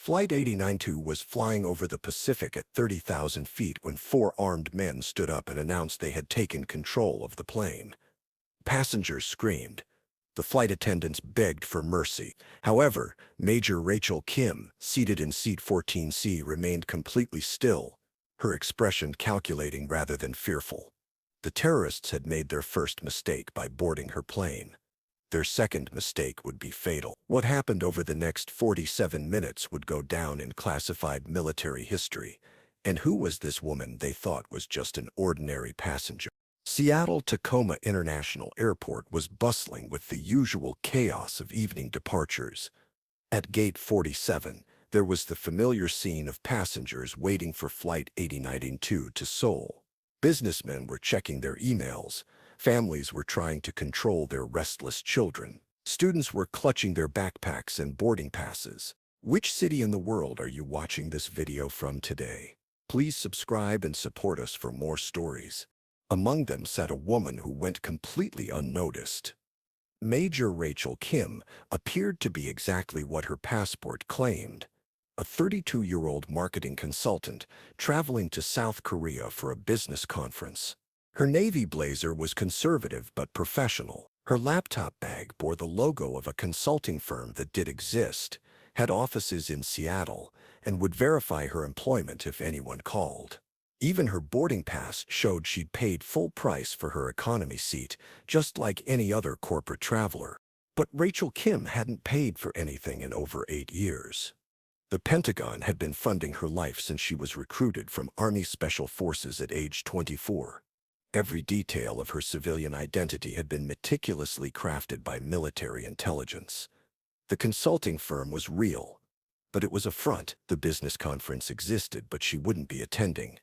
Flight 892 was flying over the Pacific at 30,000 feet when four armed men stood up and announced they had taken control of the plane. Passengers screamed. The flight attendants begged for mercy. However, Major Rachel Kim, seated in seat 14C, remained completely still, her expression calculating rather than fearful. The terrorists had made their first mistake by boarding her plane. Their second mistake would be fatal. What happened over the next 47 minutes would go down in classified military history. And who was this woman they thought was just an ordinary passenger? Seattle-Tacoma International Airport was bustling with the usual chaos of evening departures. At Gate 47, there was the familiar scene of passengers waiting for Flight 892 to Seoul. Businessmen were checking their emails. Families were trying to control their restless children. Students were clutching their backpacks and boarding passes. Which city in the world are you watching this video from today? Please subscribe and support us for more stories. Among them sat a woman who went completely unnoticed. Major Rachel Kim appeared to be exactly what her passport claimed. A 32-year-old marketing consultant traveling to South Korea for a business conference. Her navy blazer was conservative but professional. Her laptop bag bore the logo of a consulting firm that did exist, had offices in Seattle, and would verify her employment if anyone called. Even her boarding pass showed she'd paid full price for her economy seat, just like any other corporate traveler. But Rachel Kim hadn't paid for anything in over 8 years. The Pentagon had been funding her life since she was recruited from Army Special Forces at age 24. Every detail of her civilian identity had been meticulously crafted by military intelligence. The consulting firm was real, but it was a front. The business conference existed, but she wouldn't be attending.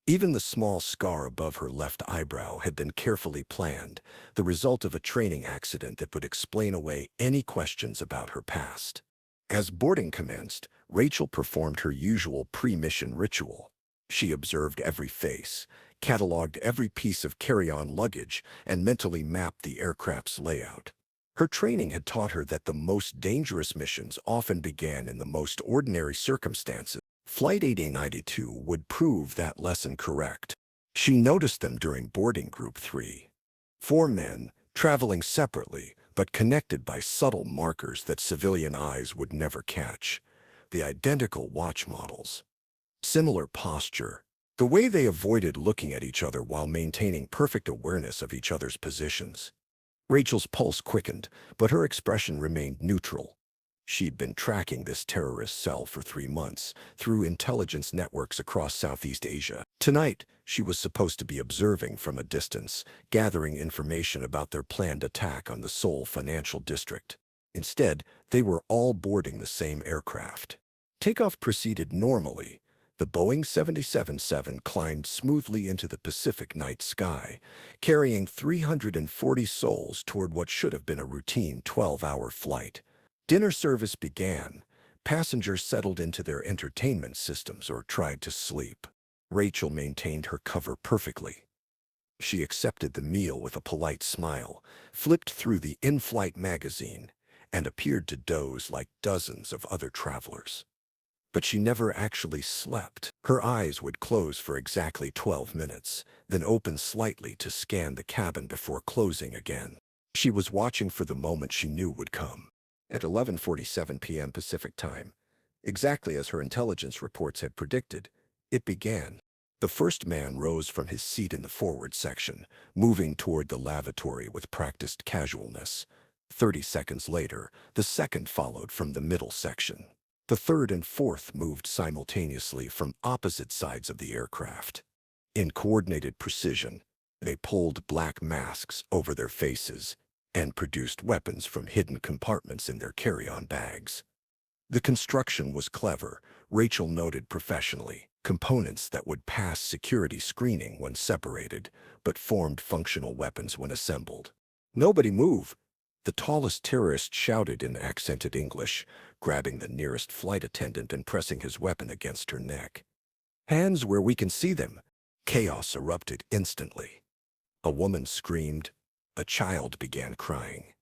Even the small scar above her left eyebrow had been carefully planned, the result of a training accident that would explain away any questions about her past. As boarding commenced, Rachel performed her usual pre-mission ritual. She observed every face, cataloged every piece of carry-on luggage, and mentally mapped the aircraft's layout. Her training had taught her that the most dangerous missions often began in the most ordinary circumstances. Flight 892 would prove that lesson correct. She noticed them during boarding Group 3. 4 men, traveling separately, but connected by subtle markers that civilian eyes would never catch. The identical watch models. Similar posture. The way they avoided looking at each other while maintaining perfect awareness of each other's positions. Rachel's pulse quickened, but her expression remained neutral. She'd been tracking this terrorist cell for 3 months through intelligence networks across Southeast Asia. Tonight, she was supposed to be observing from a distance, gathering information about their planned attack on the Seoul financial district. Instead, they were all boarding the same aircraft. Takeoff proceeded normally. The Boeing 777 climbed smoothly into the Pacific night sky, carrying 340 souls toward what should have been a routine 12-hour flight. Dinner service began. Passengers settled into their entertainment systems or tried to sleep. Rachel maintained her cover perfectly. She accepted the meal with a polite smile, flipped through the in-flight magazine, and appeared to doze like dozens of other travelers. But she never actually slept. Her eyes would close for exactly 12 minutes, then open slightly to scan the cabin before closing again. She was watching for the moment she knew would come. At 11:47 p.m. Pacific time, exactly as her intelligence reports had predicted, it began. The first man rose from his seat in the forward section, moving toward the lavatory with practiced casualness. 30 seconds later, the second followed from the middle section. The third and fourth moved simultaneously from opposite sides of the aircraft. In coordinated precision, they pulled black masks over their faces and produced weapons from hidden compartments in their carry-on bags. The construction was clever, Rachel noted professionally. Components that would pass security screening when separated, but formed functional weapons when assembled. "Nobody move!" The tallest terrorist shouted in accented English, grabbing the nearest flight attendant and pressing his weapon against her neck. "Hands where we can see them!" Chaos erupted instantly. A woman screamed. A child began crying.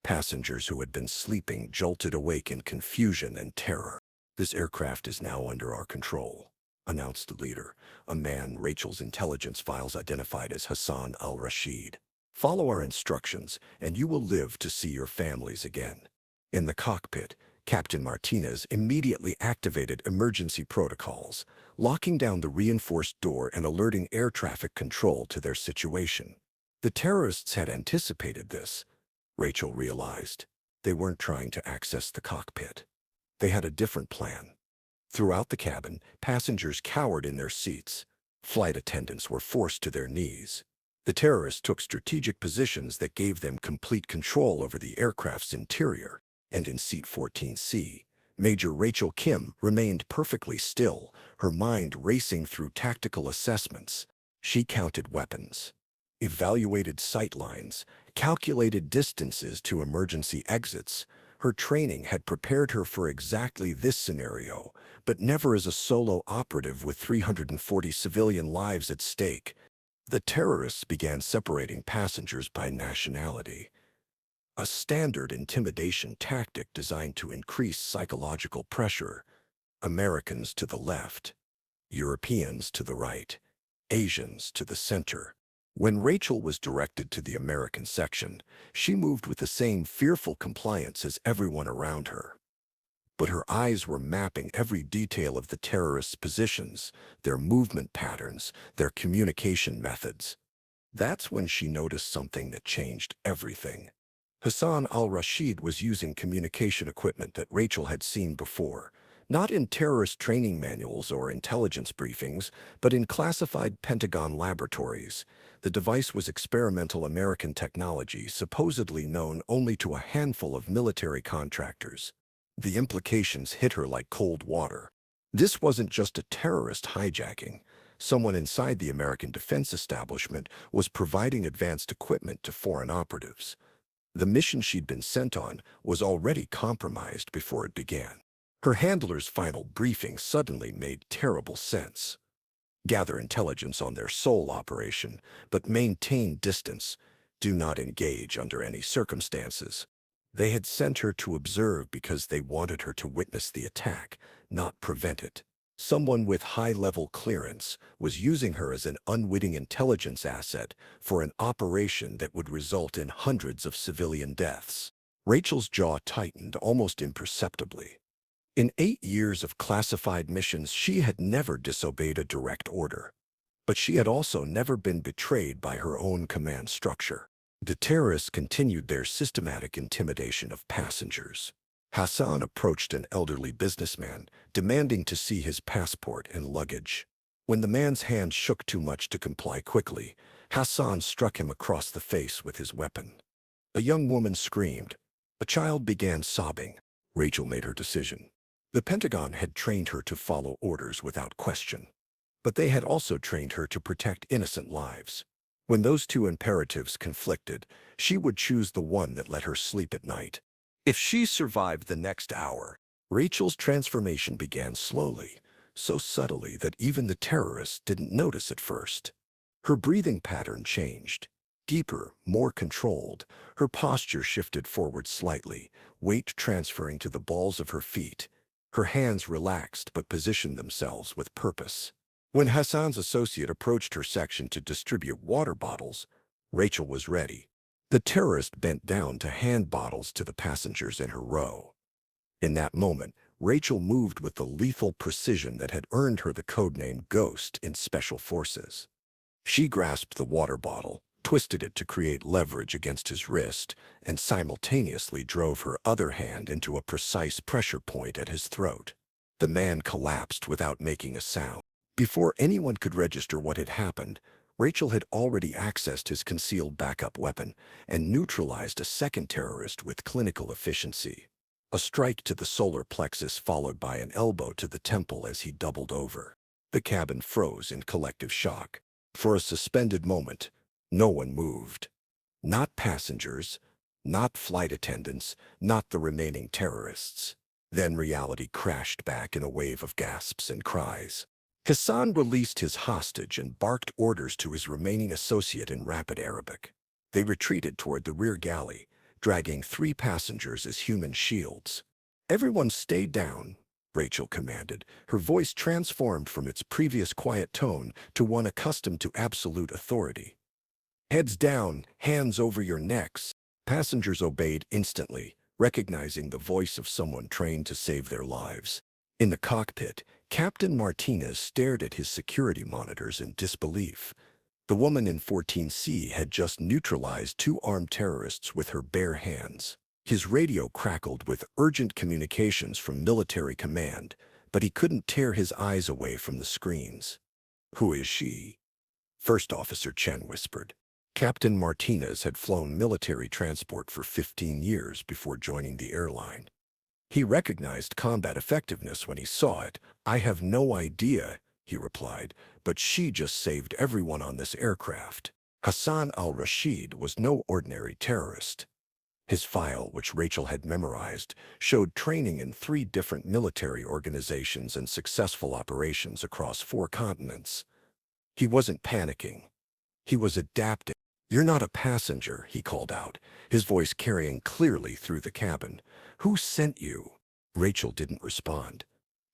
Passengers who had been sleeping jolted awake in confusion and terror. "This aircraft is now under our control," announced the leader, a man Rachel's intelligence files identified as Hassan al-Rashid. "Follow our instructions, and you will live to see your families again." In the cockpit, Captain Martinez immediately activated emergency protocols, locking down the reinforced door and alerting air traffic control to their situation. The terrorists had anticipated this, Rachel realized. They weren't trying to access the cockpit. They had a different plan. Throughout the cabin, passengers cowered in their seats. Flight attendants were forced to their knees. The terrorists took strategic positions that gave them complete control over the aircraft's interior, and in seat 14C, Major Rachel Kim remained perfectly still, her mind racing through tactical assessments. She counted weapons, evaluated sight lines, calculated distances to emergency exits. Her training had prepared her for exactly this scenario, but never as a solo operative with 340 civilian lives at stake. The terrorists began separating passengers by nationality, a standard intimidation tactic designed to increase psychological pressure. Americans to the left, Europeans to the right, Asians to the center. When Rachel was directed to the American section, she moved with the same fearful compliance as everyone around her. But her eyes were mapping every detail of the terrorists' positions, their movement patterns, their communication methods. That's when she noticed something that changed everything. Hassan al-Rashid was using communication equipment that Rachel had seen before, not in terrorist training manuals or intelligence briefings, but in classified Pentagon laboratories. The device was experimental American technology supposedly known only to a handful of military contractors. The implications hit her like cold water. This wasn't just a terrorist hijacking. Someone inside the American defense establishment was providing advanced equipment to foreign operatives. The mission she'd been sent on was already compromised before it began. Her handler's final briefing suddenly made terrible sense. Gather intelligence on their Seoul operation, but maintain distance. Do not engage under any circumstances. They had sent her to observe because they wanted her to witness the attack, not prevent it. Someone with high-level clearance was using her as an unwitting intelligence asset for an operation that would result in hundreds of civilian deaths. Rachel's jaw tightened almost imperceptibly. In 8 years of classified missions, she had never disobeyed a direct order. But she had also never been betrayed by her own command structure. The terrorists continued their systematic intimidation of passengers. Hassan approached an elderly businessman, demanding to see his passport and luggage. When the man's hand shook too much to comply quickly, Hassan struck him across the face with his weapon. A young woman screamed. A child began sobbing. Rachel made her decision. The Pentagon had trained her to follow orders without question. But they had also trained her to protect innocent lives. When those two imperatives conflicted, she would choose the one that let her sleep at night. If she survived the next hour, Rachel's transformation began slowly, so subtly that even the terrorists didn't notice at first. Her breathing pattern changed. Deeper, more controlled, her posture shifted forward slightly, weight transferring to the balls of her feet. Her hands relaxed but positioned themselves with purpose. When Hassan's associate approached her section to distribute water bottles, Rachel was ready. The terrorist bent down to hand bottles to the passengers in her row. In that moment, Rachel moved with the lethal precision that had earned her the codename Ghost in Special Forces. She grasped the water bottle, twisted it to create leverage against his wrist, and simultaneously drove her other hand into a precise pressure point at his throat. The man collapsed without making a sound. Before anyone could register what had happened, Rachel had already accessed his concealed backup weapon and neutralized a second terrorist with clinical efficiency. A strike to the solar plexus followed by an elbow to the temple as he doubled over. The cabin froze in collective shock. For a suspended moment, no one moved. Not passengers, not flight attendants, not the remaining terrorists. Then reality crashed back in a wave of gasps and cries. Hassan released his hostage and barked orders to his remaining associate in rapid Arabic. They retreated toward the rear galley, dragging 3 passengers as human shields. Everyone stayed down, Rachel commanded, her voice transformed from its previous quiet tone to one accustomed to absolute authority. Heads down, hands over your necks. Passengers obeyed instantly, recognizing the voice of someone trained to save their lives. In the cockpit, Captain Martinez stared at his security monitors in disbelief. The woman in 14C had just neutralized two armed terrorists with her bare hands. His radio crackled with urgent communications from military command, but he couldn't tear his eyes away from the screens. "Who is she?" First Officer Chen whispered. Captain Martinez had flown military transport for 15 years before joining the airline. He recognized combat effectiveness when he saw it. "I have no idea," he replied, "but she just saved everyone on this aircraft." Hassan al-Rashid was no ordinary terrorist. His file, which Rachel had memorized, showed training in 3 different military organizations and successful operations across 4 continents. He wasn't panicking. He was adapting. "You're not a passenger," he called out, his voice carrying clearly through the cabin. "Who sent you?" Rachel didn't respond.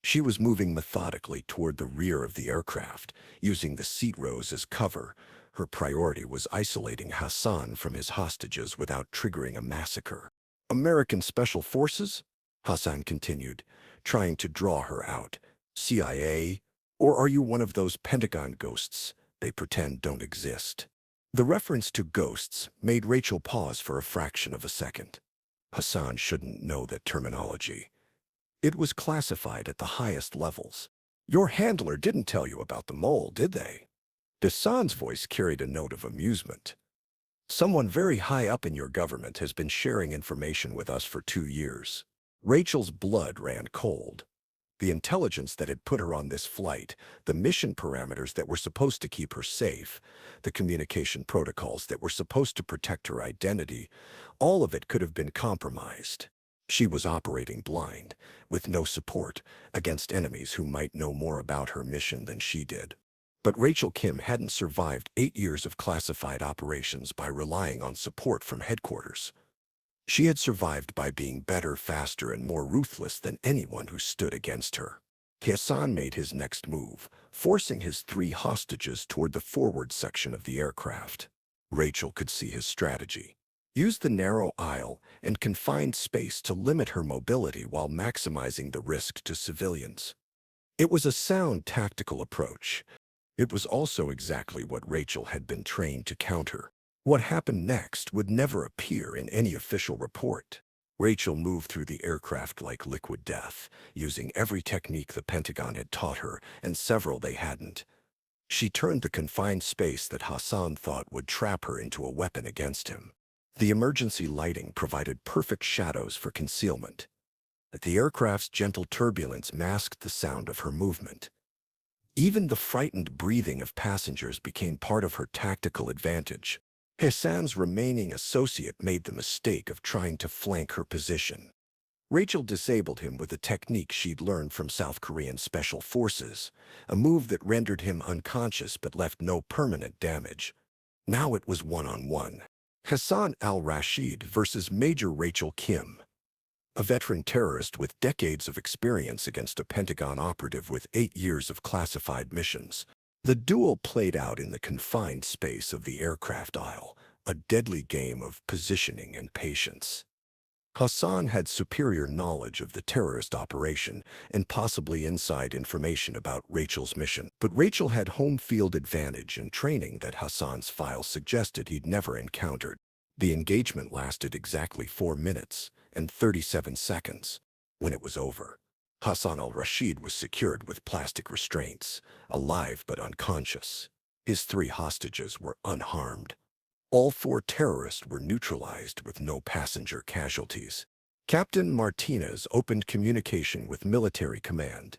She was moving methodically toward the rear of the aircraft, using the seat rows as cover. Her priority was isolating Hassan from his hostages without triggering a massacre. "American Special Forces?" Hassan continued, trying to draw her out. "CIA? Or are you one of those Pentagon ghosts they pretend don't exist?" The reference to ghosts made Rachel pause for a fraction of a second. Hassan shouldn't know that terminology. It was classified at the highest levels. "Your handler didn't tell you about the mole, did they?" Hassan's voice carried a note of amusement. "Someone very high up in your government has been sharing information with us for 2 years." Rachel's blood ran cold. The intelligence that had put her on this flight, the mission parameters that were supposed to keep her safe, the communication protocols that were supposed to protect her identity, all of it could have been compromised. She was operating blind, with no support, against enemies who might know more about her mission than she did. But Rachel Kim hadn't survived 8 years of classified operations by relying on support from headquarters. She had survived by being better, faster, and more ruthless than anyone who stood against her. Hassan made his next move, forcing his 3 hostages toward the forward section of the aircraft. Rachel could see his strategy. Use the narrow aisle and confined space to limit her mobility while maximizing the risk to civilians. It was a sound tactical approach. It was also exactly what Rachel had been trained to counter. What happened next would never appear in any official report. Rachel moved through the aircraft like liquid death, using every technique the Pentagon had taught her and several they hadn't. She turned the confined space that Hassan thought would trap her into a weapon against him. The emergency lighting provided perfect shadows for concealment. The aircraft's gentle turbulence masked the sound of her movement. Even the frightened breathing of passengers became part of her tactical advantage. Hassan's remaining associate made the mistake of trying to flank her position. Rachel disabled him with a technique she'd learned from South Korean special forces, a move that rendered him unconscious but left no permanent damage. Now it was one-on-one. Hassan al-Rashid versus Major Rachel Kim, a veteran terrorist with decades of experience against a Pentagon operative with 8 years of classified missions. The duel played out in the confined space of the aircraft aisle, a deadly game of positioning and patience. Hassan had superior knowledge of the terrorist operation and possibly inside information about Rachel's mission, but Rachel had home field advantage and training that Hassan's file suggested he'd never encountered. The engagement lasted exactly 4 minutes and 37 seconds. When it was over, Hassan al-Rashid was secured with plastic restraints, alive but unconscious. His 3 hostages were unharmed. All 4 terrorists were neutralized with no passenger casualties. Captain Martinez opened communication with military command,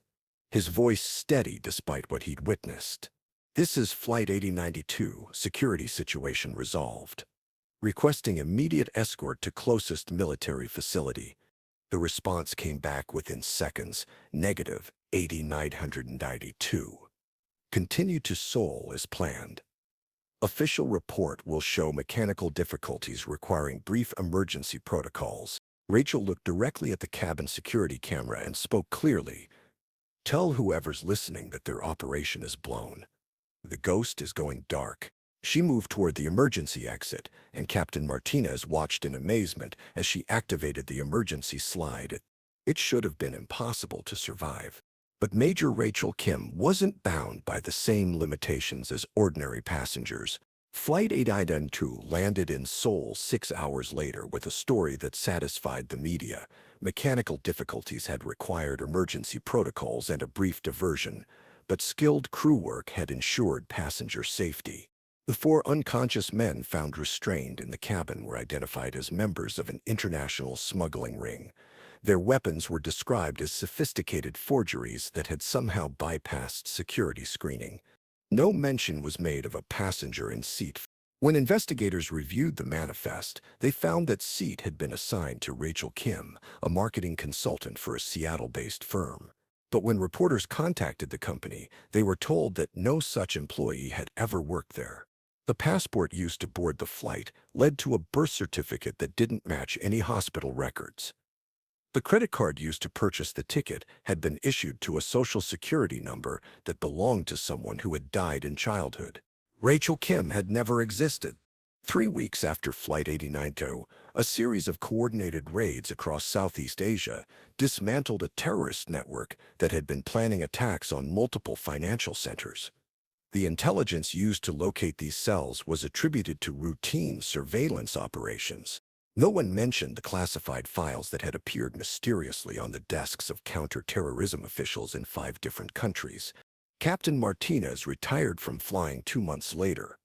his voice steady despite what he'd witnessed. "This is Flight 8092, security situation resolved. Requesting immediate escort to closest military facility." The response came back within seconds, negative 8992. Continue to Seoul as planned. Official report will show mechanical difficulties requiring brief emergency protocols. Rachel looked directly at the cabin security camera and spoke clearly. "Tell whoever's listening that their operation is blown. The ghost is going dark." She moved toward the emergency exit, and Captain Martinez watched in amazement as she activated the emergency slide. It should have been impossible to survive. But Major Rachel Kim wasn't bound by the same limitations as ordinary passengers. Flight 892 landed in Seoul 6 hours later with a story that satisfied the media. Mechanical difficulties had required emergency protocols and a brief diversion, but skilled crew work had ensured passenger safety. The four unconscious men found restrained in the cabin were identified as members of an international smuggling ring. Their weapons were described as sophisticated forgeries that had somehow bypassed security screening. No mention was made of a passenger in seat. When investigators reviewed the manifest, they found that seat had been assigned to Rachel Kim, a marketing consultant for a Seattle-based firm. But when reporters contacted the company, they were told that no such employee had ever worked there. The passport used to board the flight led to a birth certificate that didn't match any hospital records. The credit card used to purchase the ticket had been issued to a social security number that belonged to someone who had died in childhood. Rachel Kim had never existed. 3 weeks after Flight 892, a series of coordinated raids across Southeast Asia dismantled a terrorist network that had been planning attacks on multiple financial centers. The intelligence used to locate these cells was attributed to routine surveillance operations. No one mentioned the classified files that had appeared mysteriously on the desks of counter-terrorism officials in 5 different countries. Captain Martinez retired from flying 2 months later.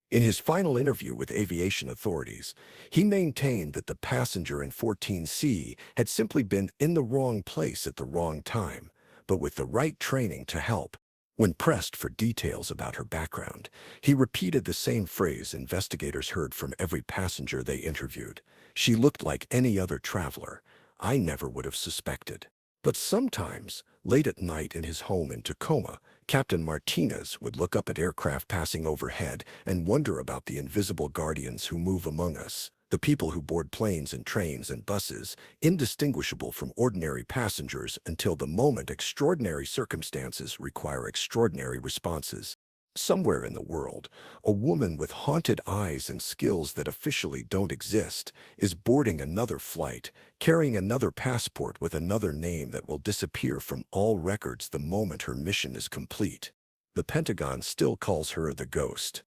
In his final interview with aviation authorities, he maintained that the passenger in 14C had simply been in the wrong place at the wrong time, but with the right training to help. When pressed for details about her background, he repeated the same phrase investigators heard from every passenger they interviewed. "She looked like any other traveler. I never would have suspected." But sometimes, late at night in his home in Tacoma, Captain Martinez would look up at aircraft passing overhead and wonder about the invisible guardians who move among us, the people who board planes and trains and buses, indistinguishable from ordinary passengers until the moment extraordinary circumstances require extraordinary responses. Somewhere in the world, a woman with haunted eyes and skills that officially don't exist is boarding another flight, carrying another passport with another name that will disappear from all records the moment her mission is complete. The Pentagon still calls her the ghost.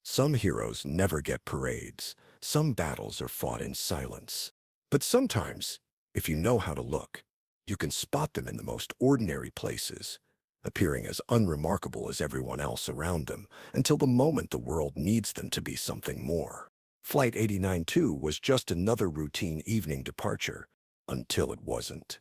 Some heroes never get parades. Some battles are fought in silence. But sometimes, if you know how to look, you can spot them in the most ordinary places, appearing as unremarkable as everyone else around them until the moment the world needs them to be something more. Flight 892 was just another routine evening departure, until it wasn't.